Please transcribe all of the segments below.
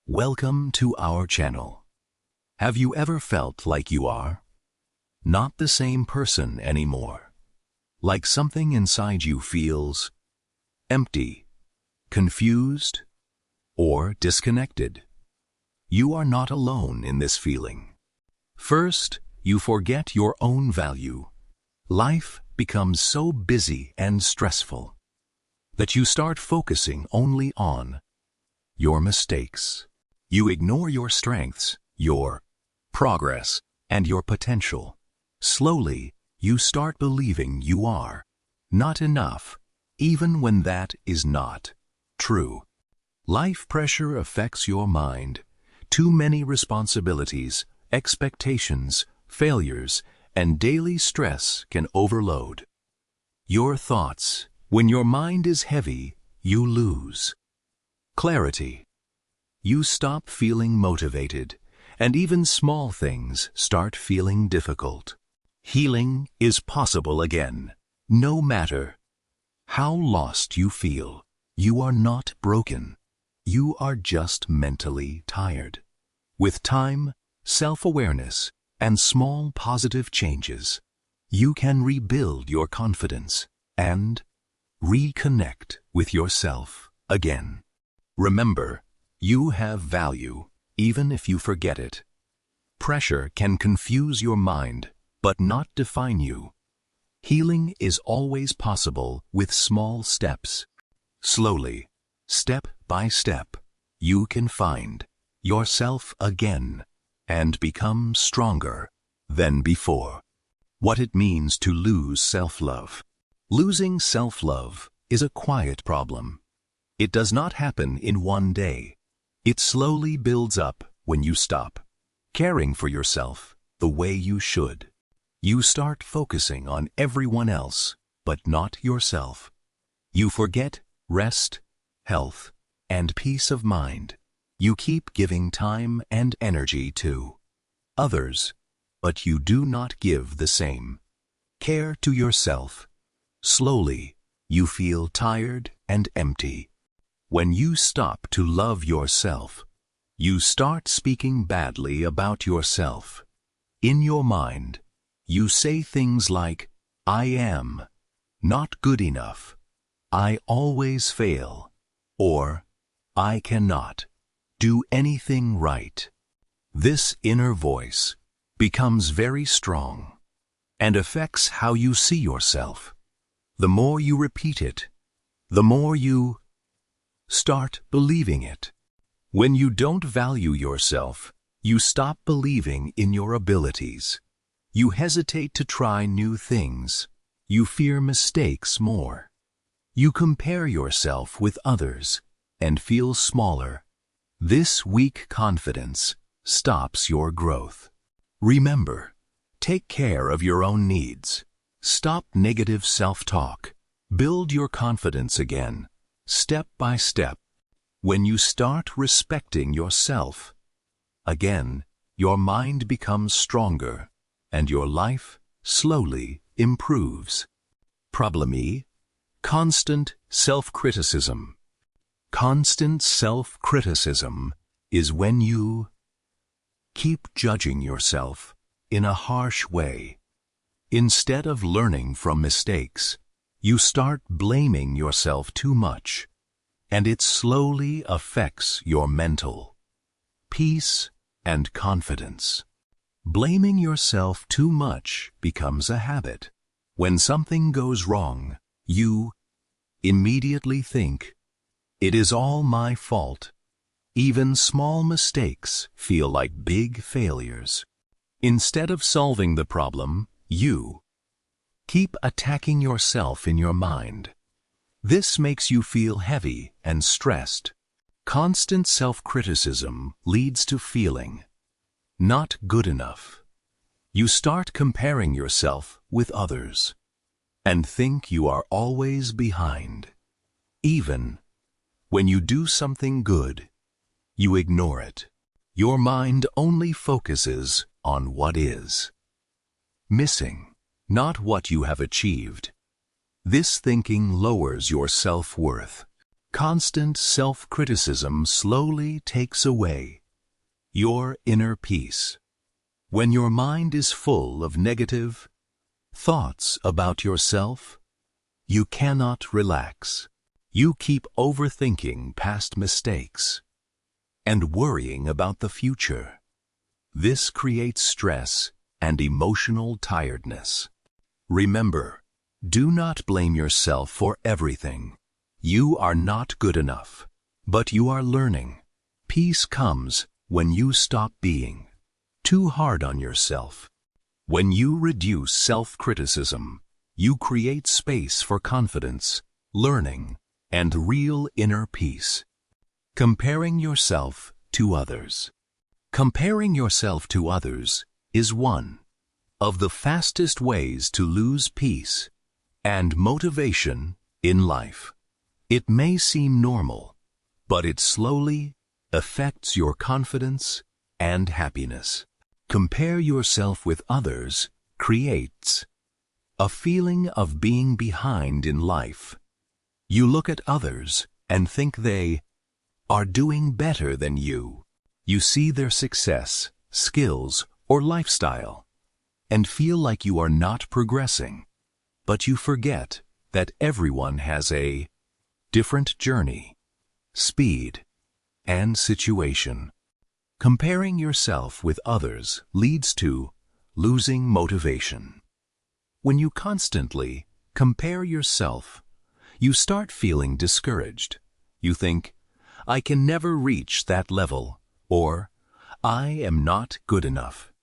Welcome to our channel. Have you ever felt like you are not the same person anymore? Like something inside you feels empty, confused, or disconnected? You are not alone in this feeling. First, you forget your own value. Life becomes so busy and stressful that you start focusing only on your mistakes. You ignore your strengths, your progress, and your potential. Slowly, you start believing you are not enough, even when that is not true. Life pressure affects your mind. Too many responsibilities, expectations, failures, and daily stress can overload your thoughts. When your mind is heavy, you lose clarity. You stop feeling motivated, and even small things start feeling difficult. Healing is possible again. No matter how lost you feel, you are not broken. You are just mentally tired. With time, self-awareness, and small positive changes, you can rebuild your confidence and reconnect with yourself again. Remember, you have value, even if you forget it. Pressure can confuse your mind, but not define you. Healing is always possible with small steps. Slowly, step by step, you can find yourself again and become stronger than before. What it means to lose self-love. Losing self-love is a quiet problem. It does not happen in one day. It slowly builds up when you stop caring for yourself the way you should. You start focusing on everyone else, but not yourself. You forget rest, health, and peace of mind. You keep giving time and energy to others, but you do not give the same care to yourself. Slowly, you feel tired and empty. When you stop to love yourself, you start speaking badly about yourself. In your mind, you say things like, "I am not good enough," "I always fail," or "I cannot do anything right." This inner voice becomes very strong and affects how you see yourself. The more you repeat it, the more you start believing it. When you don't value yourself, you stop believing in your abilities. You hesitate to try new things. You fear mistakes more. You compare yourself with others and feel smaller. This weak confidence stops your growth. Remember, take care of your own needs. Stop negative self-talk. Build your confidence again, step by step. When you start respecting yourself again, your mind becomes stronger and your life slowly improves. Problem E: constant self-criticism. Constant self-criticism is when you keep judging yourself in a harsh way. Instead of learning from mistakes, you start blaming yourself too much, and it slowly affects your mental peace and confidence. Blaming yourself too much becomes a habit. When something goes wrong, you immediately think, "It is all my fault." Even small mistakes feel like big failures. Instead of solving the problem, you keep attacking yourself in your mind. This makes you feel heavy and stressed. Constant self-criticism leads to feeling not good enough. You start comparing yourself with others and think you are always behind. Even when you do something good, you ignore it. Your mind only focuses on what is missing, not what you have achieved. This thinking lowers your self-worth. Constant self-criticism slowly takes away your inner peace. When your mind is full of negative thoughts about yourself, you cannot relax. You keep overthinking past mistakes and worrying about the future. This creates stress and emotional tiredness. Remember, do not blame yourself for everything. You are not good enough, but you are learning. Peace comes when you stop being too hard on yourself. When you reduce self-criticism, you create space for confidence, learning, and real inner peace. Comparing yourself to others. Comparing yourself to others is one of the fastest ways to lose peace and motivation in life. It may seem normal, but it slowly affects your confidence and happiness. Compare yourself with others creates a feeling of being behind in life. You look at others and think they are doing better than you. You see their success, skills, or lifestyle, and feel like you are not progressing. But you forget that everyone has a different journey, speed, and situation. Comparing yourself with others leads to losing motivation. When you constantly compare yourself, you start feeling discouraged. You think, I can never reach that level, or I am not good enough.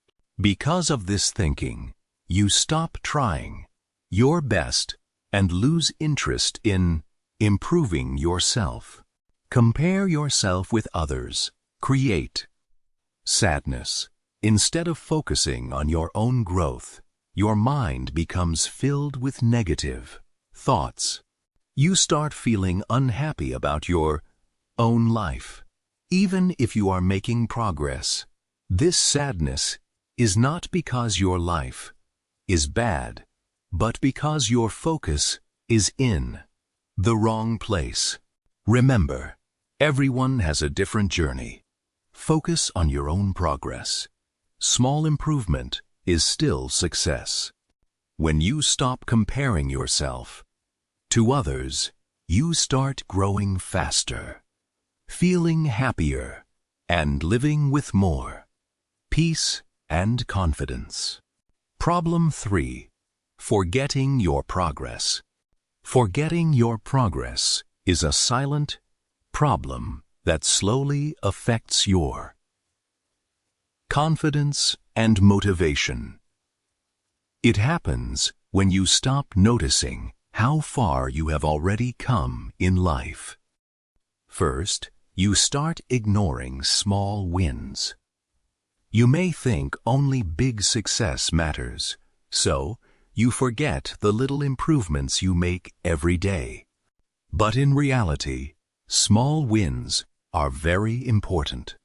Because of this thinking, you stop trying your best and lose interest in improving yourself. Compare yourself with others. Create sadness. Instead of focusing on your own growth, your mind becomes filled with negative thoughts. You start feeling unhappy about your own life. Even if you are making progress, this sadness is not because your life is bad, but because your focus is in the wrong place. Remember, everyone has a different journey. Focus on your own progress. Small improvement is still success. When you stop comparing yourself to others, you start growing faster, feeling happier, and living with more peace and confidence. Problem 3. Forgetting your progress. Forgetting your progress is a silent problem that slowly affects your confidence and motivation. It happens when you stop noticing how far you have already come in life. First, you start ignoring small wins. You may think only big success matters, so you forget the little improvements you make every day. But in reality, small wins are very important.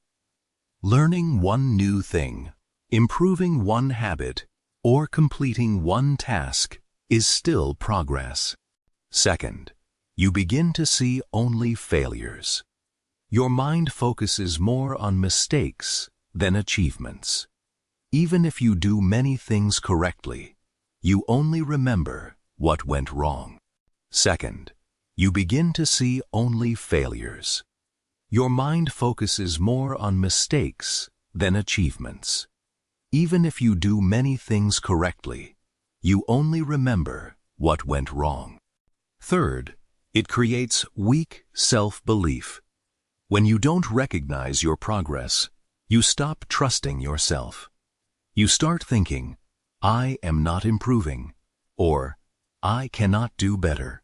Learning one new thing, improving one habit, or completing one task is still progress. Second, you begin to see only failures. Your mind focuses more on mistakes than achievements. Even if you do many things correctly, you only remember what went wrong. Second, you begin to see only failures. Your mind focuses more on mistakes than achievements. Even if you do many things correctly, you only remember what went wrong. Third, it creates weak self-belief. When you don't recognize your progress, you stop trusting yourself. You start thinking, I am not improving, or I cannot do better.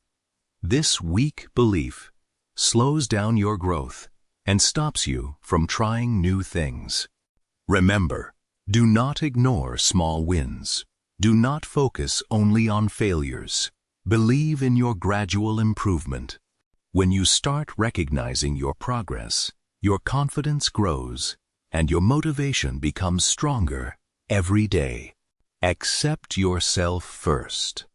This weak belief slows down your growth and stops you from trying new things. Remember, do not ignore small wins. Do not focus only on failures. Believe in your gradual improvement. When you start recognizing your progress, your confidence grows and your motivation becomes stronger every day. Accept yourself first.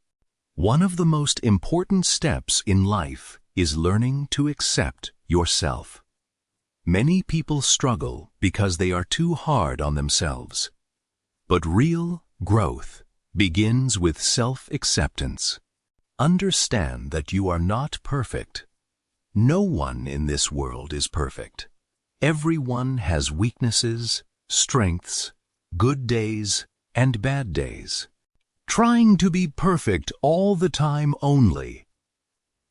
One of the most important steps in life is learning to accept yourself. Many people struggle because they are too hard on themselves. But real growth begins with self-acceptance. Understand that you are not perfect. No one in this world is perfect. Everyone has weaknesses, strengths, good days, and bad days. Trying to be perfect all the time only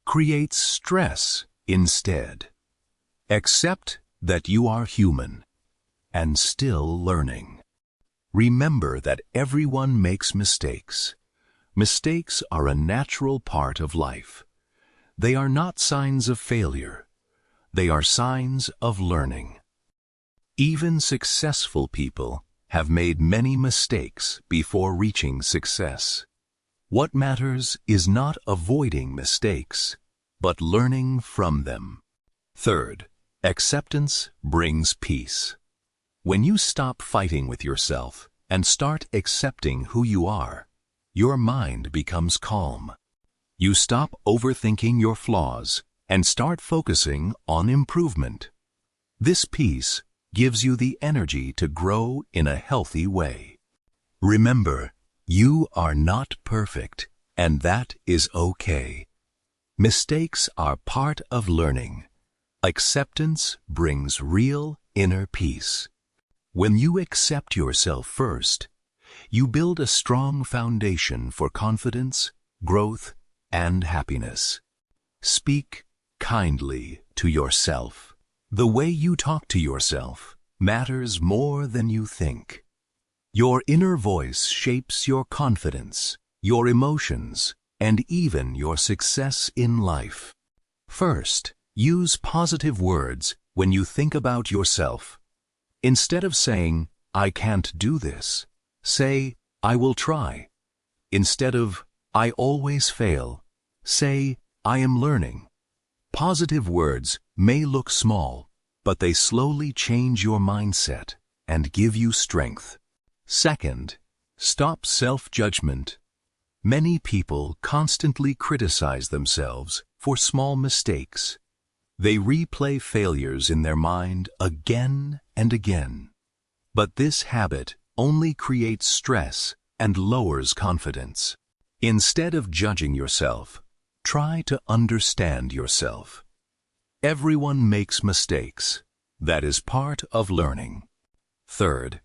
creates stress instead. Accept that you are human and still learning. Remember that everyone makes mistakes. Mistakes are a natural part of life. They are not signs of failure. They are signs of learning. Even successful people have made many mistakes before reaching success. What matters is not avoiding mistakes, but learning from them. Third, acceptance brings peace. When you stop fighting with yourself and start accepting who you are, your mind becomes calm. You stop overthinking your flaws and start focusing on improvement. This peace gives you the energy to grow in a healthy way. Remember, you are not perfect, and that is okay. Mistakes are part of learning. Acceptance brings real inner peace. When you accept yourself first, you build a strong foundation for confidence, growth, and happiness. Speak kindly to yourself. The way you talk to yourself matters more than you think. Your inner voice shapes your confidence, your emotions, and even your success in life. First, use positive words when you think about yourself. Instead of saying, "I can't do this," say, "I will try." Instead of, "I always fail," say, "I am learning." Positive words may look small, but they slowly change your mindset and give you strength. Second, stop self-judgment. Many people constantly criticize themselves for small mistakes. They replay failures in their mind again and again. But this habit only creates stress and lowers confidence. Instead of judging yourself, try to understand yourself. Everyone makes mistakes. That is part of learning. Third,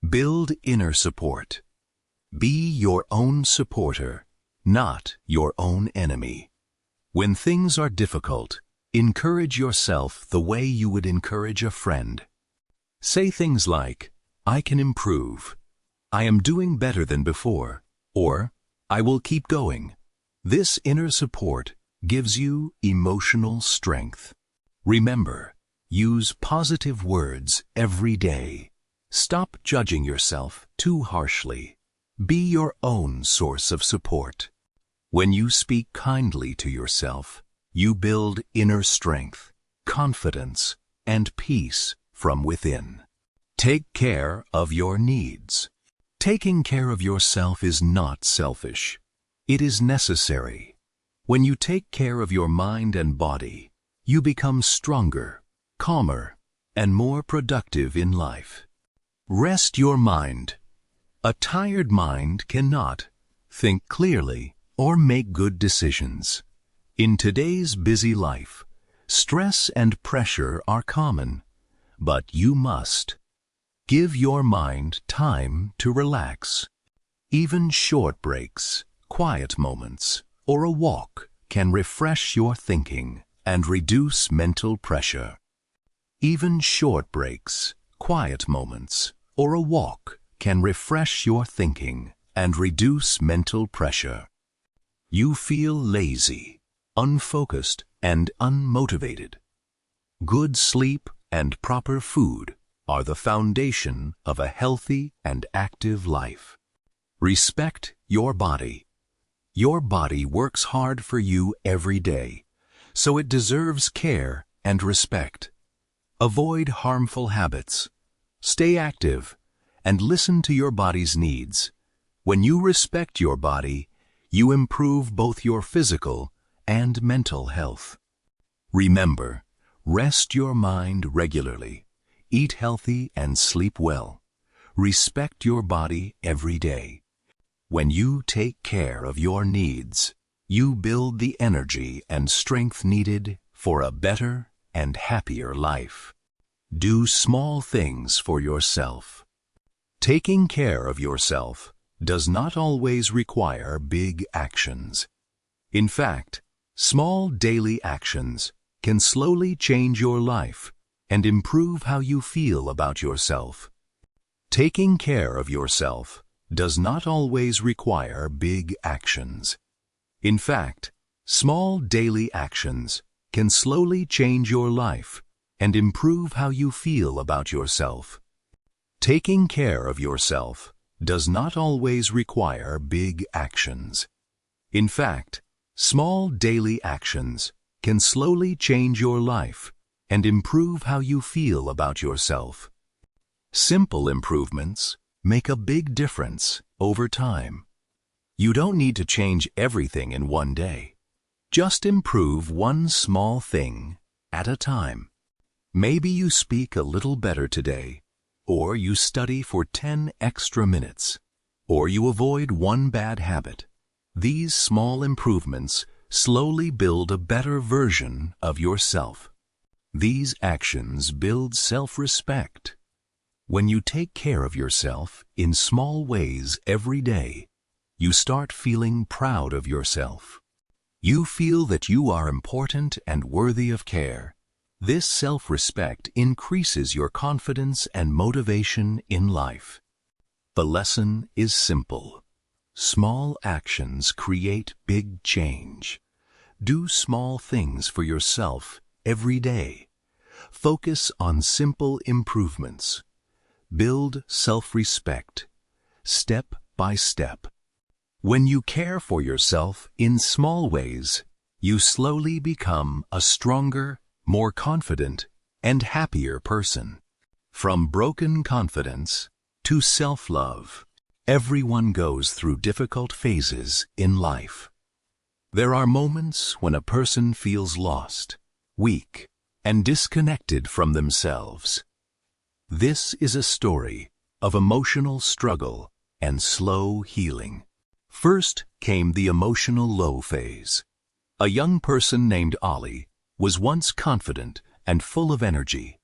build inner support. Be your own supporter, not your own enemy. When things are difficult, encourage yourself the way you would encourage a friend. Say things like, "I can improve," "I am doing better than before," or "I will keep going." This inner support gives you emotional strength. Remember, use positive words every day. Stop judging yourself too harshly. Be your own source of support. When you speak kindly to yourself, you build inner strength, confidence, and peace from within. Take care of your needs. Taking care of yourself is not selfish. It is necessary. When you take care of your mind and body, you become stronger, calmer, and more productive in life. Rest your mind. A tired mind cannot think clearly or make good decisions. In today's busy life, stress and pressure are common, but you must give your mind time to relax. Even short breaks, quiet moments, or a walk can refresh your thinking and reduce mental pressure. Even short breaks, quiet moments, or a walk can refresh your thinking and reduce mental pressure. You feel lazy, unfocused, and unmotivated. Good sleep and proper food are the foundation of a healthy and active life. Respect your body. Your body works hard for you every day, so it deserves care and respect. Avoid harmful habits. Stay active and listen to your body's needs. When you respect your body, you improve both your physical and mental health. Remember, rest your mind regularly, eat healthy and sleep well. Respect your body every day. When you take care of your needs, you build the energy and strength needed for a better and happier life. Do small things for yourself. Taking care of yourself does not always require big actions. In fact, small daily actions can slowly change your life and improve how you feel about yourself. Taking care of yourself does not always require big actions. In fact, small daily actions can slowly change your life and improve how you feel about yourself. Taking care of yourself does not always require big actions. In fact, small daily actions can slowly change your life and improve how you feel about yourself. Simple improvements make a big difference over time. You don't need to change everything in one day. Just improve one small thing at a time. Maybe you speak a little better today, or you study for 10 extra minutes, or you avoid one bad habit. These small improvements slowly build a better version of yourself. These actions build self-respect. When you take care of yourself in small ways every day, you start feeling proud of yourself. You feel that you are important and worthy of care. This self-respect increases your confidence and motivation in life. The lesson is simple. Small actions create big change. Do small things for yourself every day. Focus on simple improvements. Build self-respect, step by step. When you care for yourself in small ways, you slowly become a stronger, more confident, and happier person. From broken confidence to self-love, everyone goes through difficult phases in life. There are moments when a person feels lost, weak, and disconnected from themselves. This is a story of emotional struggle and slow healing. First came the emotional low phase. A young person named Ali was once confident and full of energy.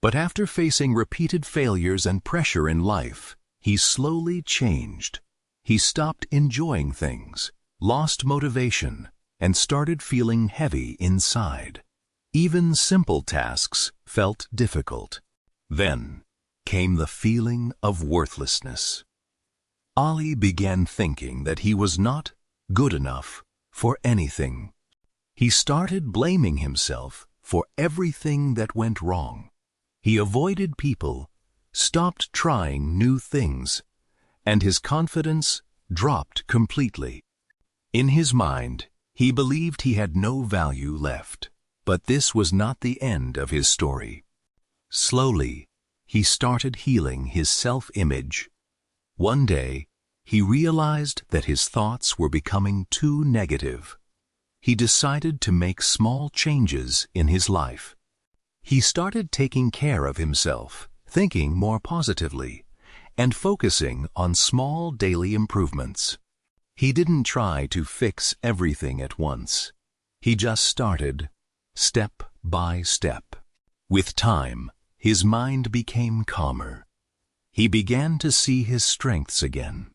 But after facing repeated failures and pressure in life, he slowly changed. He stopped enjoying things, lost motivation, and started feeling heavy inside. Even simple tasks felt difficult. Then came the feeling of worthlessness. Ali began thinking that he was not good enough for anything. He started blaming himself for everything that went wrong. He avoided people, stopped trying new things, and his confidence dropped completely. In his mind, he believed he had no value left. But this was not the end of his story. Slowly, he started healing his self-image. One day, he realized that his thoughts were becoming too negative. He decided to make small changes in his life. He started taking care of himself, thinking more positively, and focusing on small daily improvements. He didn't try to fix everything at once. He just started, step by step. With time, his mind became calmer. He began to see his strengths again.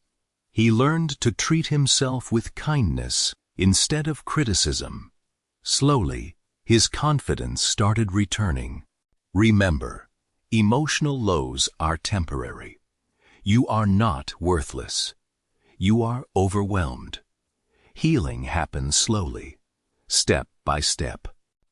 He learned to treat himself with kindness instead of criticism. Slowly, his confidence started returning. Remember, emotional lows are temporary. You are not worthless. You are overwhelmed. Healing happens slowly, step by step.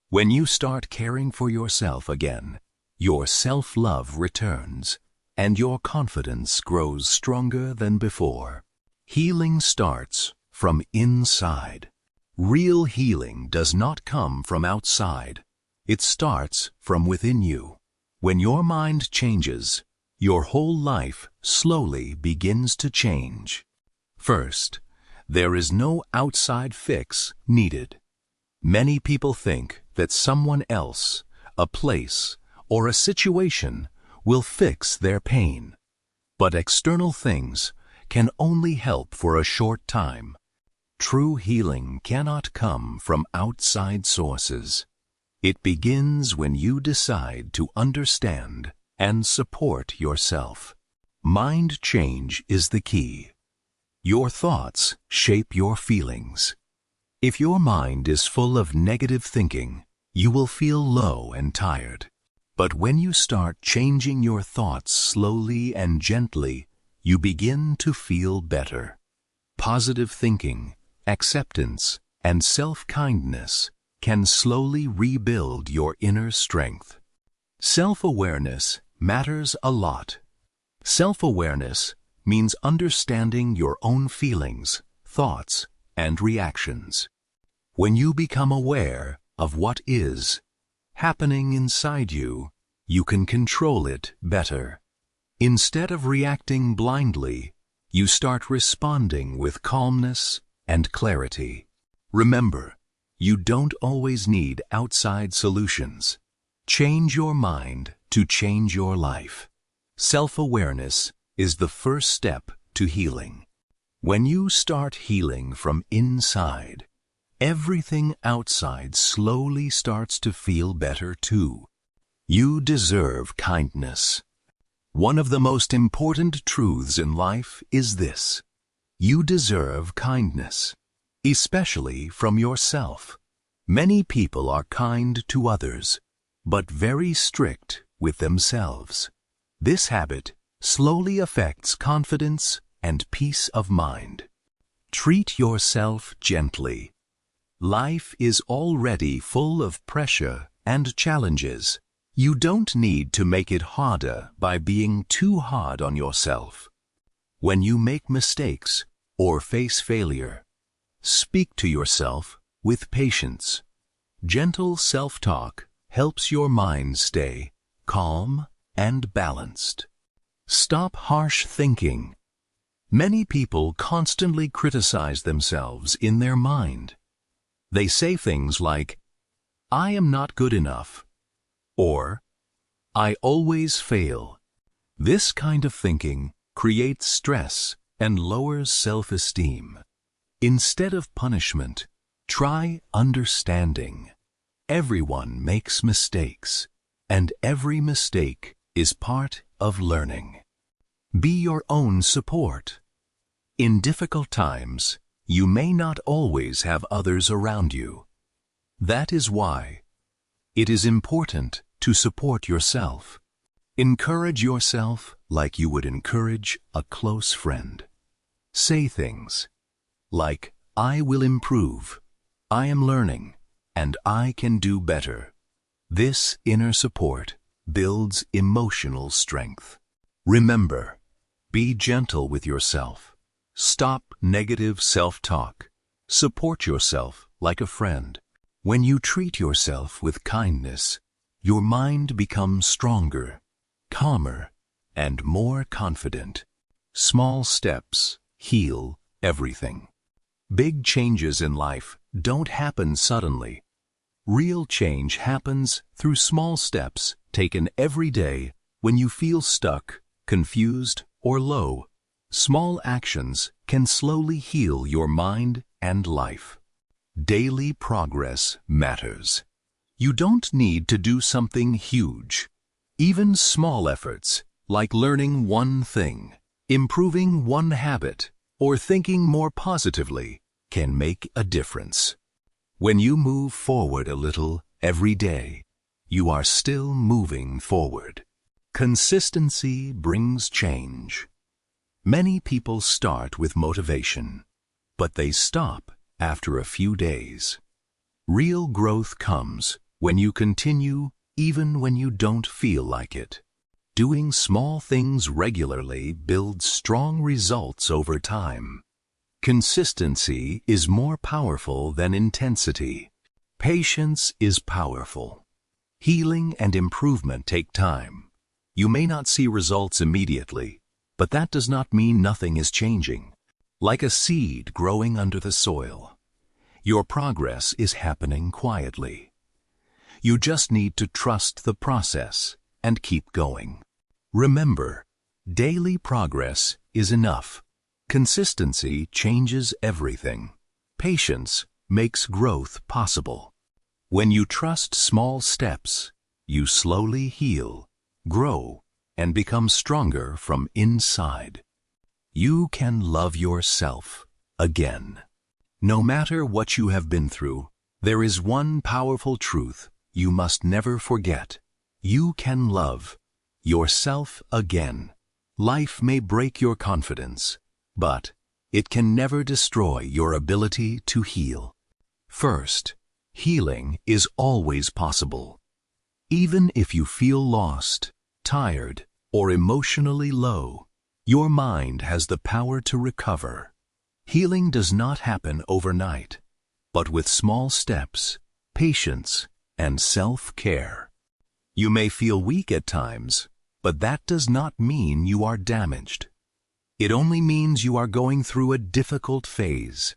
When you start caring for yourself again, your self-love returns, and your confidence grows stronger than before. Healing starts from inside. Real healing does not come from outside. It starts from within you. When your mind changes, your whole life slowly begins to change. First, there is no outside fix needed. Many people think that someone else, a place, or a situation will fix their pain. But external things can only help for a short time. True healing cannot come from outside sources. It begins when you decide to understand and support yourself. Mind change is the key. Your thoughts shape your feelings. If your mind is full of negative thinking, you will feel low and tired. But when you start changing your thoughts slowly and gently, you begin to feel better. Positive thinking, acceptance, and self-kindness can slowly rebuild your inner strength. Self-awareness matters a lot. Self-awareness means understanding your own feelings, thoughts, and reactions. When you become aware of what is happening inside you, you can control it better. Instead of reacting blindly, you start responding with calmness and clarity. Remember, you don't always need outside solutions. Change your mind to change your life. Self-awareness is the first step to healing. When you start healing from inside, everything outside slowly starts to feel better too. You deserve kindness. One of the most important truths in life is this: you deserve kindness, especially from yourself. Many people are kind to others, but very strict with themselves. This habit slowly affects confidence and peace of mind. Treat yourself gently. Life is already full of pressure and challenges. You don't need to make it harder by being too hard on yourself. When you make mistakes or face failure, speak to yourself with patience. Gentle self-talk helps your mind stay calm and balanced. Stop harsh thinking. Many people constantly criticize themselves in their mind. They say things like, "I am not good enough," or "I always fail." This kind of thinking creates stress and lowers self-esteem. Instead of punishment, try understanding. Everyone makes mistakes, and every mistake is part of learning. Be your own support. In difficult times, you may not always have others around you. That is why it is important to support yourself. Encourage yourself like you would encourage a close friend. Say things like, "I will improve," "I am learning," and "I can do better." This inner support builds emotional strength. Remember, be gentle with yourself. Stop negative self-talk. Support yourself like a friend. When you treat yourself with kindness, your mind becomes stronger, calmer, and more confident. Small steps heal everything. Big changes in life don't happen suddenly. Real change happens through small steps taken every day when you feel stuck, confused, or low. Small actions can slowly heal your mind and life. Daily progress matters. You don't need to do something huge. Even small efforts, like learning one thing, improving one habit, or thinking more positively, can make a difference. When you move forward a little every day, you are still moving forward. Consistency brings change. Many people start with motivation, but they stop after a few days. Real growth comes when you continue even when you don't feel like it. Doing small things regularly builds strong results over time. Consistency is more powerful than intensity. Patience is powerful. Healing and improvement take time. You may not see results immediately, but that does not mean nothing is changing. Like a seed growing under the soil, your progress is happening quietly. You just need to trust the process and keep going. Remember, daily progress is enough. Consistency changes everything. Patience makes growth possible. When you trust small steps, you slowly heal, grow, and become stronger from inside. You can love yourself again. No matter what you have been through, there is one powerful truth you must never forget. You can love yourself again. Life may break your confidence, but it can never destroy your ability to heal. First, healing is always possible. Even if you feel lost, tired, or emotionally low, your mind has the power to recover. Healing does not happen overnight, but with small steps, patience, and self-care. You may feel weak at times, but that does not mean you are damaged. It only means you are going through a difficult phase.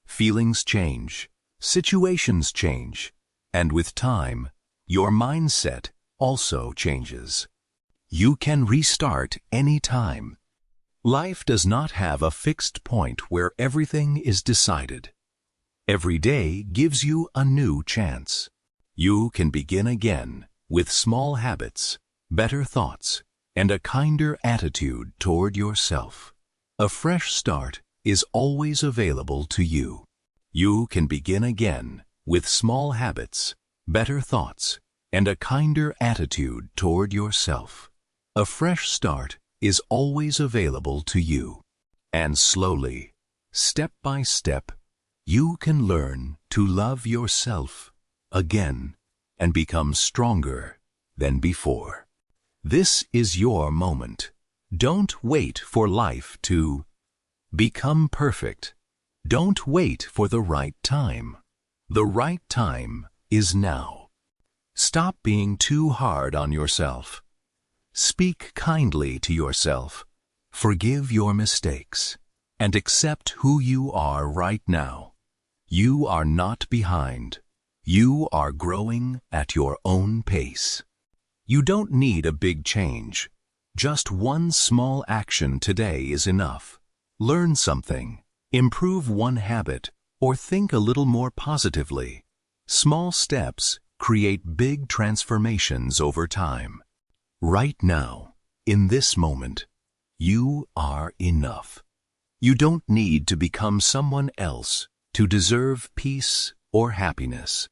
Feelings change, situations change, and with time, your mindset also changes. You can restart any time. Life does not have a fixed point where everything is decided. Every day gives you a new chance. You can begin again with small habits, better thoughts, and a kinder attitude toward yourself. A fresh start is always available to you. You can begin again with small habits, better thoughts, and a kinder attitude toward yourself. A fresh start is always available to you. And slowly, step by step, you can learn to love yourself again and become stronger than before. This is your moment. Don't wait for life to become perfect. Don't wait for the right time. The right time is now. Stop being too hard on yourself. Speak kindly to yourself. Forgive your mistakes and accept who you are right now. You are not behind. You are growing at your own pace. You don't need a big change. Just one small action today is enough. Learn something, improve one habit, or think a little more positively. Small steps create big transformations over time. Right now, in this moment, you are enough. You don't need to become someone else to deserve peace or happiness.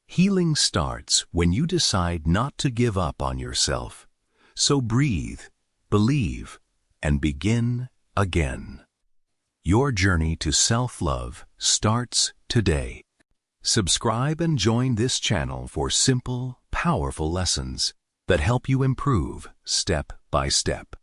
Healing starts when you decide not to give up on yourself. So breathe, believe, and begin again. Your journey to self-love starts today. Subscribe and join this channel for simple, powerful lessons that help you improve step by step.